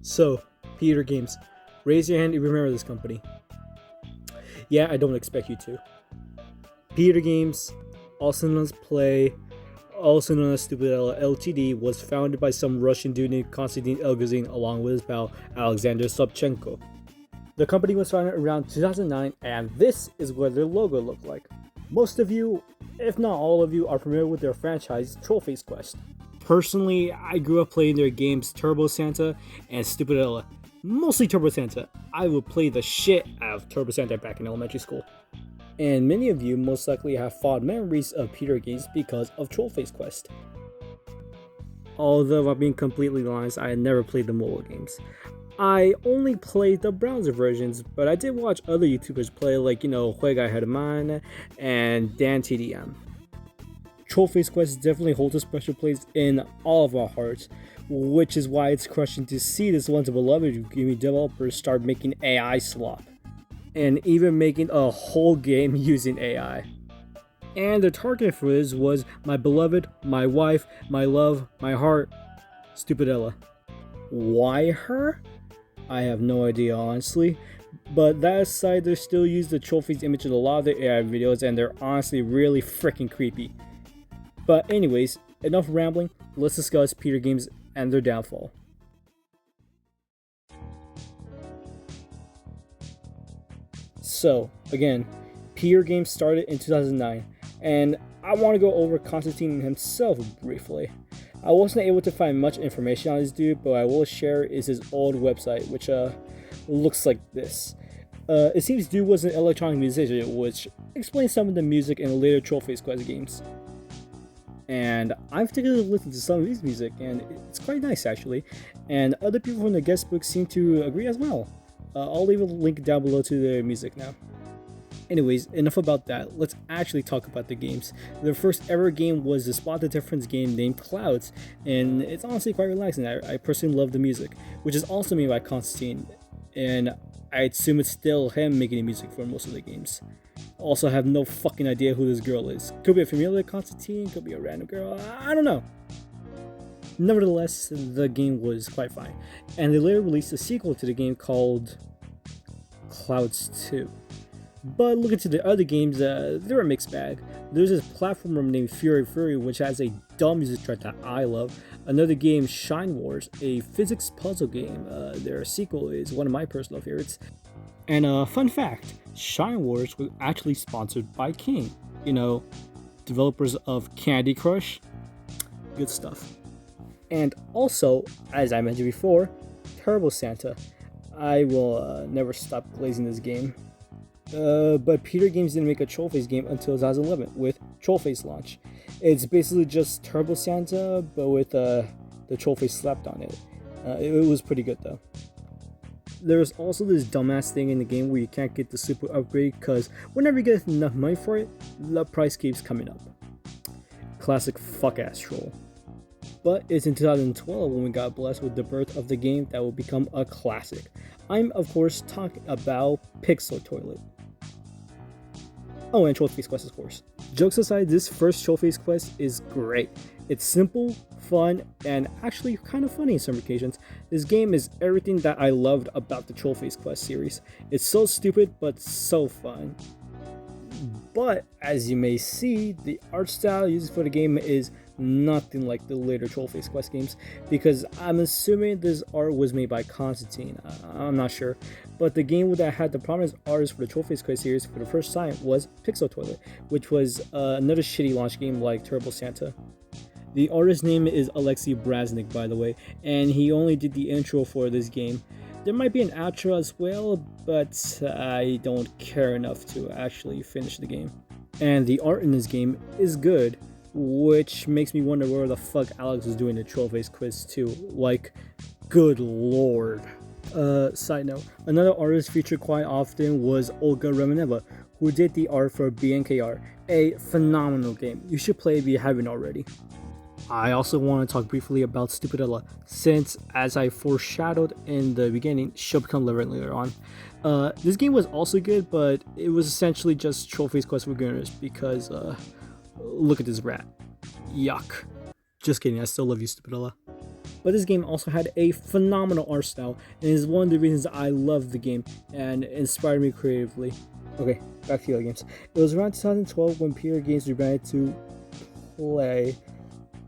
So, Pitergames, raise your hand if you remember this company. Yeah, I don't expect you to. Pitergames, also known as Play, also known as Stupid Ltd, was founded by some Russian dude named Konstantins along with his pal Alexander Sobchenko. The company was founded around 2009, and this is what their logo looked like. Most of you, if not all of you, are familiar with their franchise, Trollface Quest. Personally, I grew up playing their games Turbo Santa and Stupid Ella. Mostly Turbo Santa. I would play the shit out of Turbo Santa back in elementary school. And many of you most likely have fond memories of Pitergames because of Trollface Quest. Although, if I'm being completely honest, I had never played the mobile games. I only played the browser versions, but I did watch other YouTubers play like, Juega Herman and Dan TDM. Trollface Quest definitely holds a special place in all of our hearts, which is why it's crushing to see this once beloved gaming developers start making AI slop, and even making a whole game using AI. And the target for this was my beloved, my wife, my love, my heart, Stupid Ella. Why her? I have no idea, honestly. But that aside, they still use the Trollface image in a lot of their AI videos, and they're honestly really freaking creepy. But anyways, enough rambling, let's discuss Pitergames and their downfall. So, again, Pitergames started in 2009, and I want to go over Konstantin himself briefly. I wasn't able to find much information on this dude, but I will share is his old website, which looks like this. It seems dude was an electronic musician, which explains some of the music in later Trollface Quest games. And I've taken a listen to some of his music, and it's quite nice actually. And other people from the guest book seem to agree as well. I'll leave a link down below to their music now. Anyways, enough about that. Let's actually talk about the games. Their first ever game was the Spot the Difference game named Clouds, and it's honestly quite relaxing. I personally love the music, which is also made by Konstantin, and I assume it's still him making the music for most of the games. Also, have no fucking idea who this girl is. Could be a familiar Konstantin, could be a random girl, I don't know. Nevertheless, the game was quite fine, and they later released a sequel to the game called Clouds 2. But looking to the other games, they're a mixed bag. There's this platformer named Fury, which has a dumb music track that I love. Another game, Shine Wars, a physics puzzle game. Their sequel is one of my personal favorites. And fun fact, Shine Wars was actually sponsored by King. Developers of Candy Crush. Good stuff. And also, as I mentioned before, Turbo Santa. I will never stop glazing this game. But Pitergames didn't make a Trollface game until 2011 with Trollface launch. It's basically just Turbo Santa, but with the Trollface slapped on it. It was pretty good though. There's also this dumbass thing in the game where you can't get the super upgrade because whenever you get enough money for it, the price keeps coming up. Classic fuck ass troll. But it's in 2012 when we got blessed with the birth of the game that will become a classic. I'm of course talking about Pixel Toilet. Oh, and Trollface Quest, of course. Jokes aside, this first Trollface Quest is great. It's simple, fun, and actually kind of funny on some occasions. This game is everything that I loved about the Trollface Quest series. It's so stupid, but so fun. But, as you may see, the art style used for the game is nothing like the later Trollface Quest games, because I'm assuming this art was made by Konstantin. I'm not sure. But the game that had the prominent artist for the Trollface Quest series for the first time was Pixel Toilet, which was another shitty launch game like Turbo Santa. The artist's name is Alexei Braznik, by the way, and he only did the intro for this game. There might be an outro as well, but I don't care enough to actually finish the game. And the art in this game is good, which makes me wonder where the fuck Alex was doing the Trollface Quiz 2. Like, good lord. Side note, another artist featured quite often was Olga Remeneva, who did the art for BNKR, a phenomenal game. You should play if you haven't already. I also want to talk briefly about Stupid Ella, since, as I foreshadowed in the beginning, she'll become relevant later on. This game was also good, but it was essentially just Trollface Quest for beginners, because, look at this rat. Yuck. Just kidding, I still love you, Stupid Ella. But this game also had a phenomenal art style, and is one of the reasons I love the game and inspired me creatively. Okay, back to the other games. It was around 2012 when Pitergames rebranded to Play,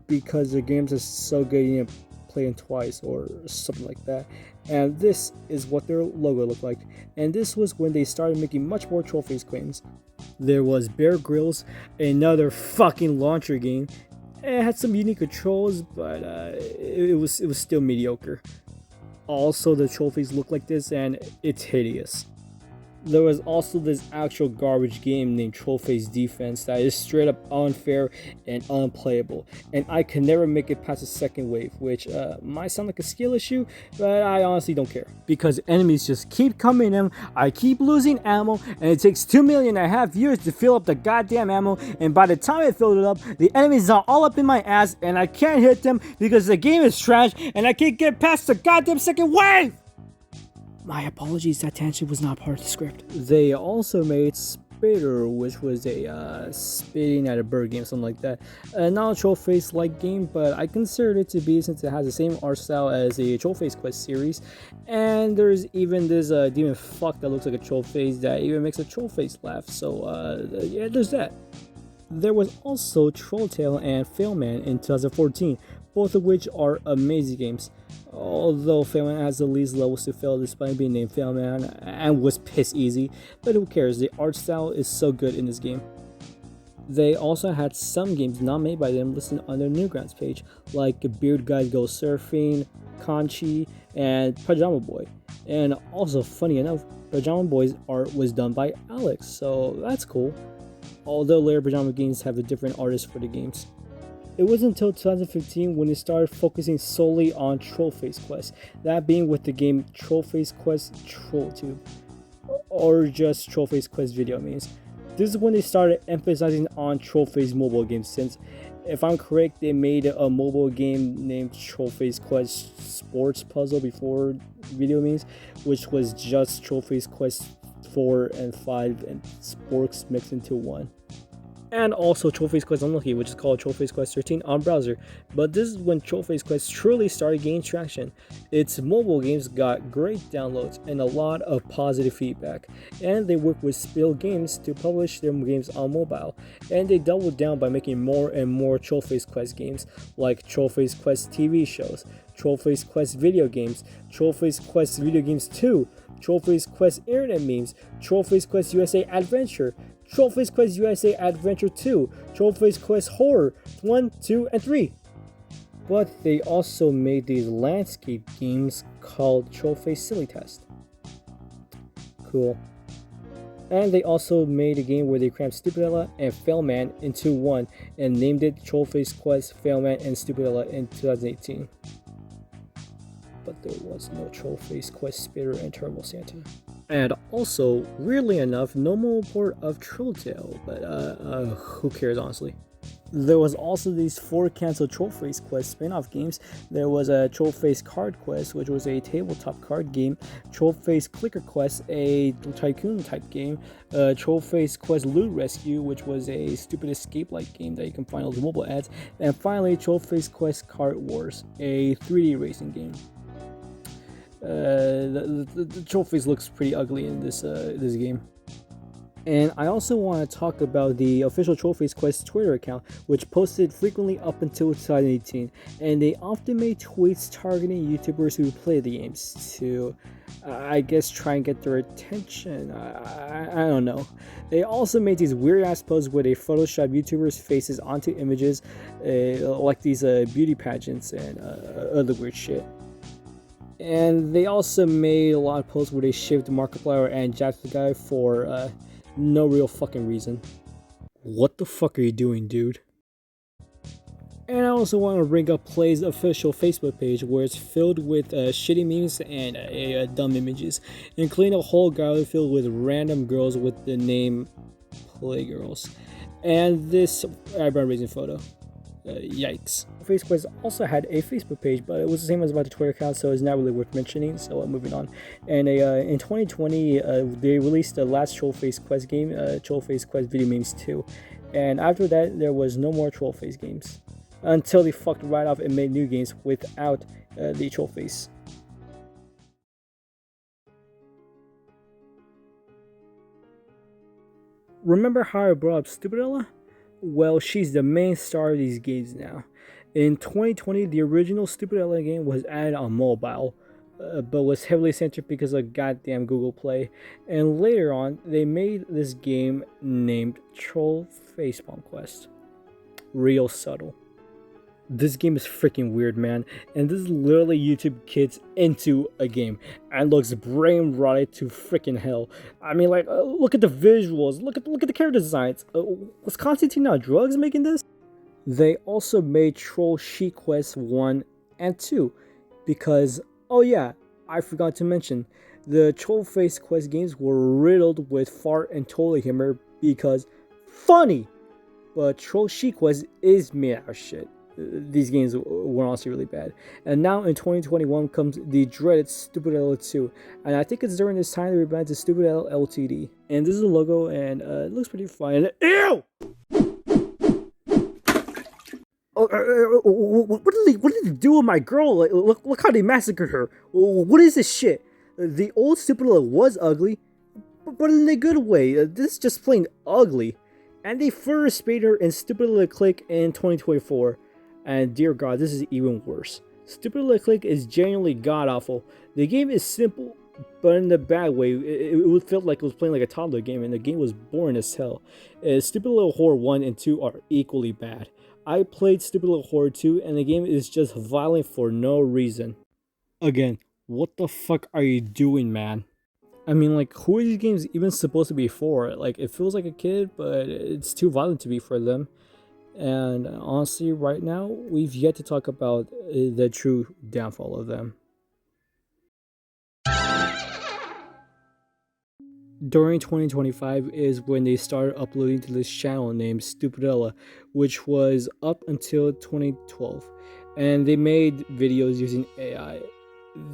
because the games are so good you need to play them twice or something like that. And this is what their logo looked like. And this was when they started making much more Trollface claims. There was Bear Grylls, another fucking launcher game. It had some unique controls, but it was still mediocre. Also, the Trollface look like this, and it's hideous. There was also this actual garbage game named Trollface Defense that is straight up unfair and unplayable, and I could never make it past the second wave, which might sound like a skill issue, but I honestly don't care. Because enemies just keep coming in, I keep losing ammo, and it takes 2.5 million years to fill up the goddamn ammo, and by the time I filled it up, the enemies are all up in my ass, and I can't hit them because the game is trash, and I can't get past the goddamn second wave! My apologies, that tangent was not part of the script. They also made Spitter, which was a spitting at a bird game, something like that. Not a Trollface-like game, but I considered it to be since it has the same art style as the Trollface Quest series. And there's even this demon fuck that looks like a Trollface that even makes a Trollface laugh, so yeah, there's that. There was also Trolltail and Failman in 2014, both of which are amazing games. Although Failman has the least levels to fail despite being named Failman and was piss easy, but who cares, the art style is so good in this game. They also had some games not made by them listed on their Newgrounds page, like Beard Guys Go Surfing, Conchi, and Pajama Boy. And also, funny enough, Pajama Boy's art was done by Alex, so that's cool. Although later Pajama Games have a different artist for the games. It wasn't until 2015 when they started focusing solely on Trollface Quest, that being with the game Trollface Quest TrollTube, or just Trollface Quest video memes. This is when they started emphasizing on Trollface mobile games, since, if I'm correct, they made a mobile game named Trollface Quest Sports Puzzle before video memes, which was just Trollface Quest 4 and 5 and sports mixed into one. And also Trollface Quest Unlucky, which is called Trollface Quest 13 on browser. But this is when Trollface Quest truly started gaining traction. Its mobile games got great downloads and a lot of positive feedback. And they worked with Spill Games to publish their games on mobile. And they doubled down by making more and more Trollface Quest games, like Trollface Quest TV shows, Trollface Quest video games, Trollface Quest Video Games 2, Trollface Quest Internet Memes, Trollface Quest USA Adventure, Trollface Quest USA Adventure 2, Trollface Quest Horror 1, 2, and 3. But they also made these landscape games called Trollface Silly Test. Cool. And they also made a game where they crammed Stupidella and Failman into one and named it Trollface Quest Failman and Stupidella in 2018. But there was no Trollface Quest Spitter and Turbo Santa. And also, weirdly enough, no more report of Trolltail, but who cares honestly. There was also these 4 canceled Trollface Quest spin-off games. There was a Trollface Card Quest, which was a tabletop card game, Trollface Clicker Quest, a tycoon type game, Trollface Quest Loot Rescue, which was a stupid escape-like game that you can find on the mobile ads, and finally Trollface Quest Kart Wars, a 3D racing game. The Trollface looks pretty ugly in this game. And I also want to talk about the official Trollface Quest Twitter account, which posted frequently up until 2018, and they often made tweets targeting YouTubers who play the games to, I guess, try and get their attention. I don't know. They also made these weird ass posts where they Photoshop YouTubers' faces onto images, like these beauty pageants and other weird shit. And they also made a lot of posts where they shaved Markiplier and Jacksepticeye for no real fucking reason. What the fuck are you doing, dude? And I also want to bring up Play's official Facebook page, where it's filled with shitty memes and dumb images, including a whole gallery filled with random girls with the name Playgirls, and this eyebrow-raising photo. Yikes. Quest also had a Facebook page, but it was the same as about the Twitter account, so it's not really worth mentioning, so moving on. And in 2020, they released the last Trollface Quest game, Trollface Quest Video Memes 2. And after that, there was no more Trollface games. Until they fucked right off and made new games without the Trollface. Remember how I brought up Stupidella? Well, she's the main star of these games now. In 2020, the original Stupidella game was added on mobile, but was heavily censored because of goddamn Google Play. And later on, they made this game named Troll Facepalm Quest. Real subtle. This game is freaking weird, man, and this is literally YouTube kids into a game, and looks brain rotted to freaking hell. I mean, like, look at the visuals, look at the character designs. Was Konstantin on drugs making this? They also made Troll Sheet Quest 1 and 2, because, oh yeah, I forgot to mention, the Trollface Quest games were riddled with fart and toilet humor because funny, but Troll Sheet Quest is made out of shit. These games were honestly really bad. And now in 2021 comes the dreaded Stupidella 2. And I think it's during this time they rebranded to Stupidella Ltd. And this is the logo, and it looks pretty fun. Ew! What did they do with my girl? Like, look how they massacred her. What is this shit? The old Stupidella was ugly, but in a good way. This is just plain ugly. And they further spayed her in Stupidella Click in 2024. And dear God, this is even worse. Stupidella Click is genuinely god-awful. The game is simple, but in a bad way. It felt like it was playing like a toddler game, and the game was boring as hell. Stupidella Horror 1 and 2 are equally bad. I played Stupidella Horror 2, and the game is just violent for no reason. Again, what the fuck are you doing, man? I mean, like, who are these games even supposed to be for? Like, it feels like a kid, but it's too violent to be for them. And honestly, right now, we've yet to talk about the true downfall of them. During 2025 is when they started uploading to this channel named Stupidella, which was up until 2012. And they made videos using AI.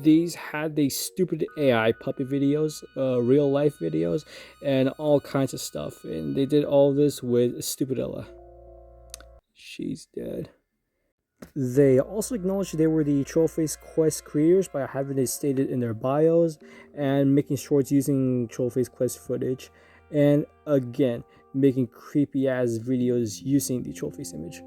These had these stupid AI puppet videos, real life videos, and all kinds of stuff. And they did all this with Stupidella. She's dead. They also acknowledged they were the Trollface Quest creators by having it stated in their bios and making shorts using Trollface Quest footage, and again, making creepy ass videos using the Trollface image.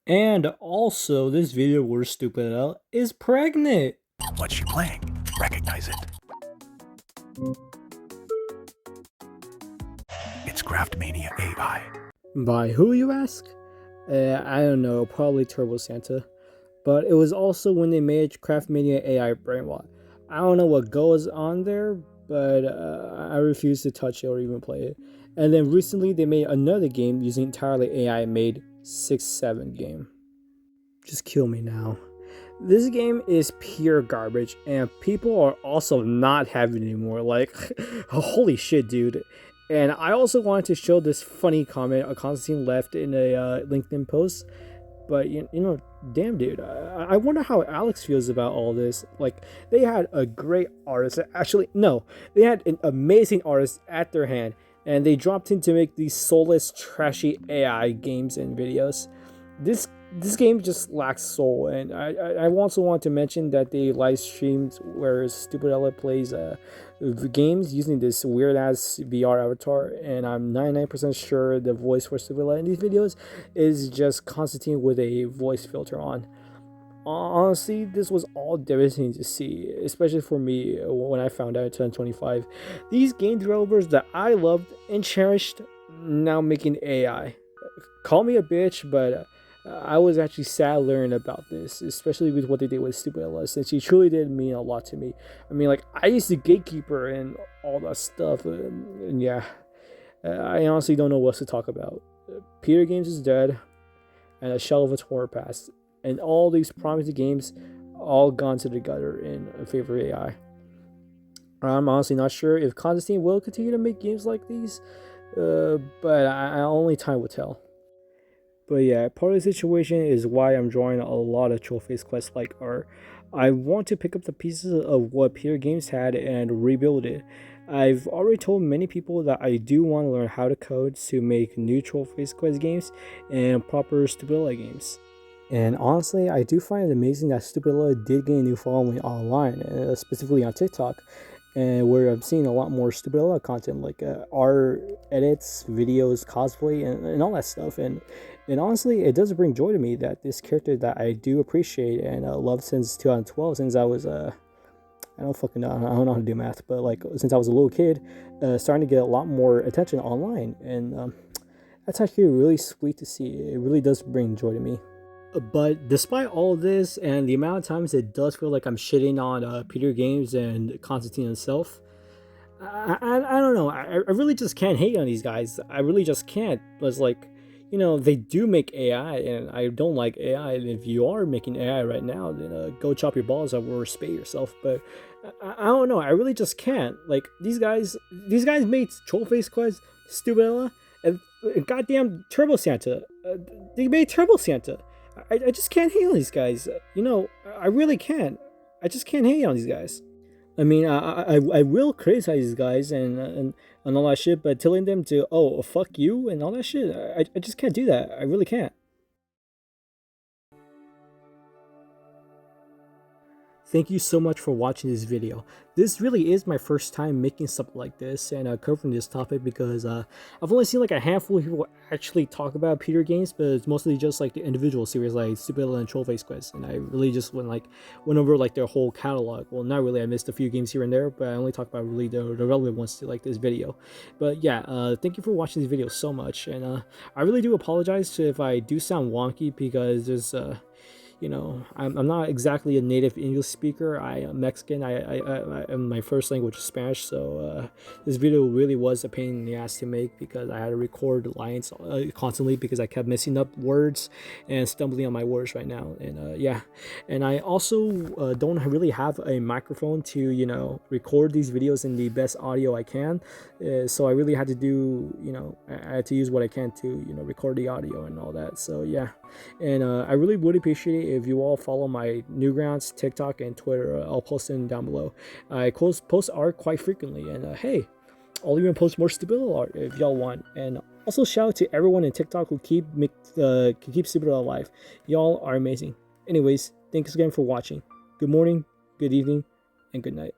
And also, this video where Stupidella is pregnant. What's she playing? Recognize it. It's Craftmania AI. By who, you ask? I don't know, probably Turbo Santa. But it was also when they made Craftmania AI Brainwash. I don't know what goes on there, but I refuse to touch it or even play it. And then recently they made another game using entirely AI made 6-7 game. Just kill me now. This game is pure garbage, and people are also not having it anymore. Like, holy shit, dude. And I also wanted to show this funny comment Konstantin left in a LinkedIn post. But, you know, damn, dude. I wonder how Alex feels about all this. Like, they had a great artist. Actually, no. They had an amazing artist at their hand. And they dropped in to make these soulless, trashy AI games and videos. This game just lacks soul, and I also want to mention that they live streamed where Stupidella plays games using this weird ass VR avatar, and I'm 99% sure the voice for Stupidella in these videos is just Konstantin with a voice filter on. Honestly, this was all devastating to see, especially for me when I found out in 2025. These game developers that I loved and cherished now making AI. Call me a bitch, but I was actually sad learning about this, especially with what they did with Stupidella, since she truly did mean a lot to me. I mean, like, I used to gatekeeper and all that stuff, and yeah, I honestly don't know what to talk about. Pitergames is dead, and a shell of its horror past, and all these promising games all gone to the gutter in favor of AI. I'm honestly not sure if Konstantin will continue to make games like these, but only time will tell. But yeah, part of the situation is why I'm drawing a lot of Trollface Quest like art. I want to pick up the pieces of what Pitergames had and rebuild it. I've already told many people that I do want to learn how to code to make new Trollface Quest games and proper Stupidilla games. And honestly, I do find it amazing that Stupidilla did gain a new following online, specifically on TikTok, and where I'm seeing a lot more Stupidilla content, like art, edits, videos, cosplay, and all that stuff. And honestly, it does bring joy to me that this character that I do appreciate and love since 2012, since I was I don't fucking know. I don't know how to do math, but like since I was a little kid, starting to get a lot more attention online, and that's actually really sweet to see. It really does bring joy to me. But despite all this and the amount of times it does feel like I'm shitting on Pitergames and Konstantin himself, I don't know. I really just can't hate on these guys. I really just can't. It's like, they do make AI, and I don't like AI. And if you are making AI right now, then go chop your balls off or spay yourself. But I don't know. I really just can't. Like these guys made Trollface Quest, Stupidilla, and goddamn Turbo Santa. They made Turbo Santa. I just can't hate on these guys. I really can't. I just can't hate on these guys. I mean, I will criticize these guys and all that shit, but telling them to, fuck you and all that shit, I just can't do that. I really can't. Thank you so much for watching this video. This really is my first time making something like this and covering this topic because I've only seen like a handful of people actually talk about Pitergames, but it's mostly just like the individual series like Stupidilla and Trollface Quest, and I really just went over like their whole catalog. Well, not really, I missed a few games here and there, but I only talked about really the relevant ones to like this video. But yeah, thank you for watching this video so much, and I really do apologize if I do sound wonky because there's I'm not exactly a native English speaker. I am Mexican. My first language is Spanish, so this video really was a pain in the ass to make because I had to record lines constantly because I kept messing up words and stumbling on my words right now. And yeah, and I also don't really have a microphone to record these videos in the best audio I can. So I really had to do I had to use what I can to record the audio and all that. So yeah, and I really would appreciate it if you all follow my Newgrounds, TikTok, and Twitter. I'll post them down below. I post art quite frequently, and hey, I'll even post more Stupidilla art if y'all want. And also shout out to everyone in TikTok who keep Stupidilla alive. Y'all are amazing. Anyways, thanks again for watching. Good morning, good evening, and good night.